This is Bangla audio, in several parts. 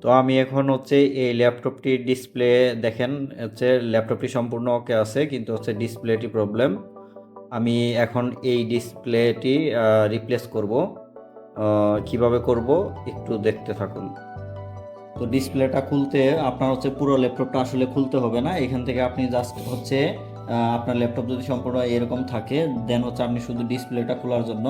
তো আমি এখন হচ্ছে এই ল্যাপটপটির ডিসপ্লে দেখেন হচ্ছে ল্যাপটপটি সম্পূর্ণ ওকে আছে, কিন্তু হচ্ছে ডিসপ্লেটি প্রবলেম। আমি এখন এই ডিসপ্লেটি রিপ্লেস করব। কিভাবে করব একটু দেখতে থাকুন। তো ডিসপ্লেটা খুলতে আপনার হচ্ছে পুরো ল্যাপটপটা আসলে খুলতে হবে না, এখান থেকে আপনি জাস্ট হচ্ছে আপনার ল্যাপটপ যদি সম্পূর্ণ এরকম থাকে দেন হচ্ছে আপনি শুধু ডিসপ্লেটা খোলার জন্য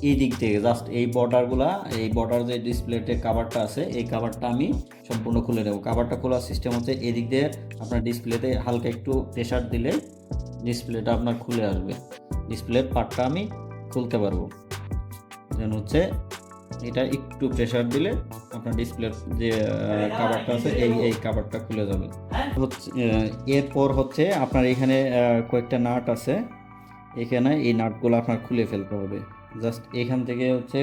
এই দিক থেকে জাস্ট এই বর্ডারগুলা, এই বর্ডার যে ডিসপ্লেতে কাভারটা আছে এই কাভারটা আমি সম্পূর্ণ খুলে নেব। কাভারটা খোলার সিস্টেম হচ্ছে এদিক দিয়ে আপনার ডিসপ্লেতে হালকা একটু প্রেশার দিলে ডিসপ্লেটা আপনার খুলে আসবে। ডিসপ্লের পার্টটা আমি খুলতে পারবো। দেন হচ্ছে এটা একটু প্রেশার দিলে আপনার ডিসপ্লের যে কাভারটা আছে এই কাভারটা খুলে যাবে। হচ্ছে এরপর হচ্ছে আপনার এখানে কয়েকটা নাট আছে, এখানে এই নাটগুলো আপনার খুলে ফেলতে হবে। জাস্ট এখান থেকে হচ্ছে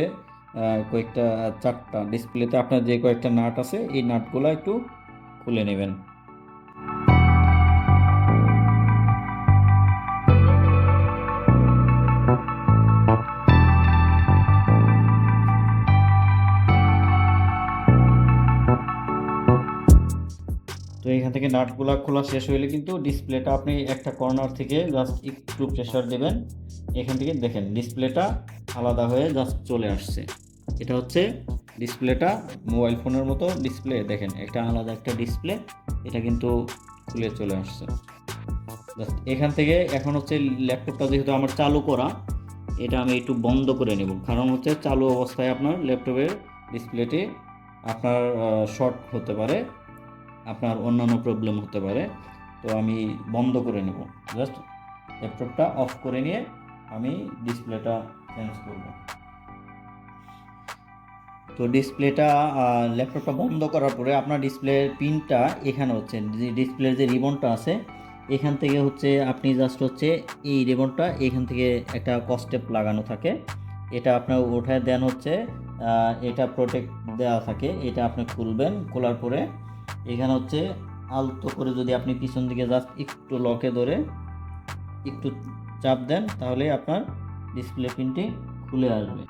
কয়েকটা চারটা ডিসপ্লেতে আপনার যে কয়েকটা নাট আছে এই নাটগুলো একটু খুলে নেবেন। তো এখান থেকে নাটগুলা খোলা শেষ হইলে কিন্তু ডিসপ্লেটা আপনি একটা কর্নার থেকে জাস্ট একটু প্রেশার দেবেন, এখান থেকে দেখেন ডিসপ্লেটা আলাদা হয়ে জাস্ট চলে আসছে। এটা হচ্ছে ডিসপ্লেটা মোবাইল ফোনের মতো ডিসপ্লে, দেখেন একটা আলাদা একটা ডিসপ্লে, এটা কিন্তু খুলে চলে আসছে। জাস্ট এখান থেকে এখন হচ্ছে ল্যাপটপটা যেহেতু আমার চালু করা, এটা আমি একটু বন্ধ করে নেব, কারণ হচ্ছে চালু অবস্থায় আপনার ল্যাপটপের ডিসপ্লেটি আপনার শর্ট হতে পারে, আপনার অন্যান্য প্রবলেম হতে পারে। তো আমি বন্ধ করে নেব, জাস্ট ল্যাপটপটা অফ করে নিয়ে আমি ডিসপ্লেটা চেঞ্জ করব। তো ডিসপ্লেটা ল্যাপটপটা বন্ধ করার পরে আপনার ডিসপ্লের পিনটা এখানে হচ্ছে যে ডিসপ্লের যে রিবনটা আছে এখান থেকে হচ্ছে আপনি জাস্ট হচ্ছে এই রিবনটা এখান থেকে একটা কস্টেপ লাগানো থাকে, এটা আপনার ওঠায় দেন হচ্ছে এটা প্রোটেক্ট দেওয়া থাকে, এটা আপনি খুলবেন। খোলার পরে এখানে হচ্ছে আলতো করে যদি আপনি পিছন দিকে জাস্ট একটু লকে ধরে একটু চাপ দেন তাহলে আপনার ডিসপ্লে পিনটি খুলে আসবে।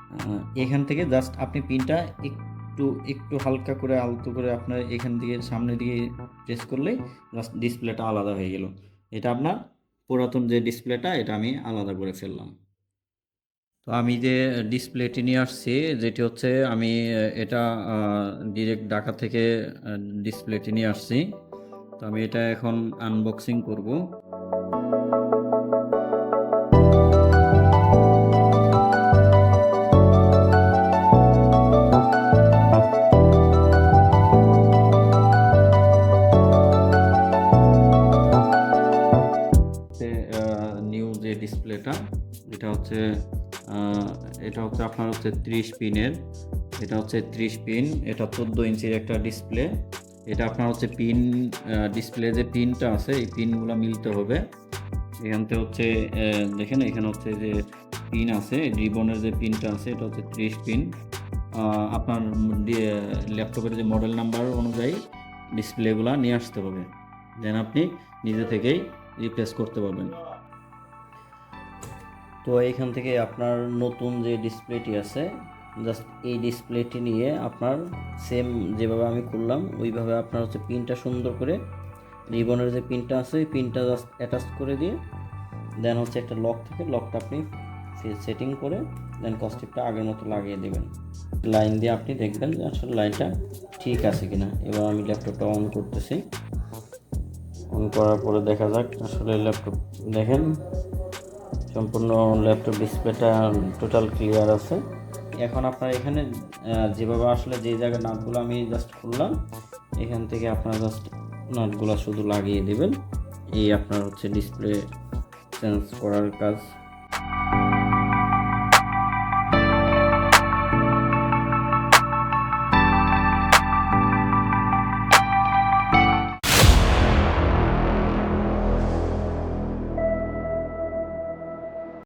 এখান থেকে জাস্ট আপনি পিনটা একটু একটু হালকা করে আলতো করে আপনার এখান থেকে সামনের দিকে প্রেস করলেই জাস্ট ডিসপ্লেটা আলাদা হয়ে গেল। এটা আপনার পুরাতন যে ডিসপ্লেটা এটা আমি আলাদা করে ফেললাম। তো আমি যে ডিসপ্লেটি নিয়ে আসছি যেটি হচ্ছে আমি এটা ডিরেক্ট ঢাকা থেকে ডিসপ্লেটি নিয়ে আসছি। তো আমি এটা এখন আনবক্সিং করব। নিউ যে ডিসপ্লেটা এটা হচ্ছে আপনার হচ্ছে 30 পিনের, এটা হচ্ছে 30 পিন, এটা 14 ইঞ্চির একটা ডিসপ্লে। এটা আপনার হচ্ছে পিন ডিসপ্লে যে পিনটা আছে এই পিনগুলো মিলতে হবে। এখান থেকে হচ্ছে দেখেন এখানে হচ্ছে যে পিন আছে রিবনের যে পিনটা আছে এটা হচ্ছে 30 পিন। আপনার ল্যাপটপের যে মডেল নাম্বার অনুযায়ী ডিসপ্লেগুলো নিয়ে আসতে হবে, দেন আপনি নিজে থেকেই রিপ্লেস করতে পারবেন। তো এইখান থেকে আপনার নতুন যে ডিসপ্লেটি আছে জাস্ট এই ডিসপ্লেটি নিয়ে আপনার সেম যেভাবে আমি করলাম ওইভাবে আপনার হচ্ছে পিনটা সুন্দর করে রিবনের যে পিনটা আছে ওই পিনটা জাস্ট অ্যাটাচ করে দিয়ে দেন হচ্ছে একটা লক থাকে, লকটা আপনি সেটিং করে দেন কস্টিপটা আগের মতো লাগিয়ে দেবেন। লাইন দিয়ে আপনি দেখবেন যে আসলে লাইনটা ঠিক আছে কিনা। এবার আমি ল্যাপটপটা অন করতেছি, অন করার পরে দেখা যাক আসলে ল্যাপটপ দেখেন সম্পূর্ণ ল্যাপটপ ডিসপ্লেটা টোটাল ক্লিয়ার আছে। এখন আপনার এখানে যেভাবে আসলে যে জায়গায় নাটগুলো আমি জাস্ট খুললাম এখান থেকে আপনার জাস্ট নাটগুলো শুধু লাগিয়ে দেবেন, এই আপনার হচ্ছে ডিসপ্লে চেঞ্জ করার কাজ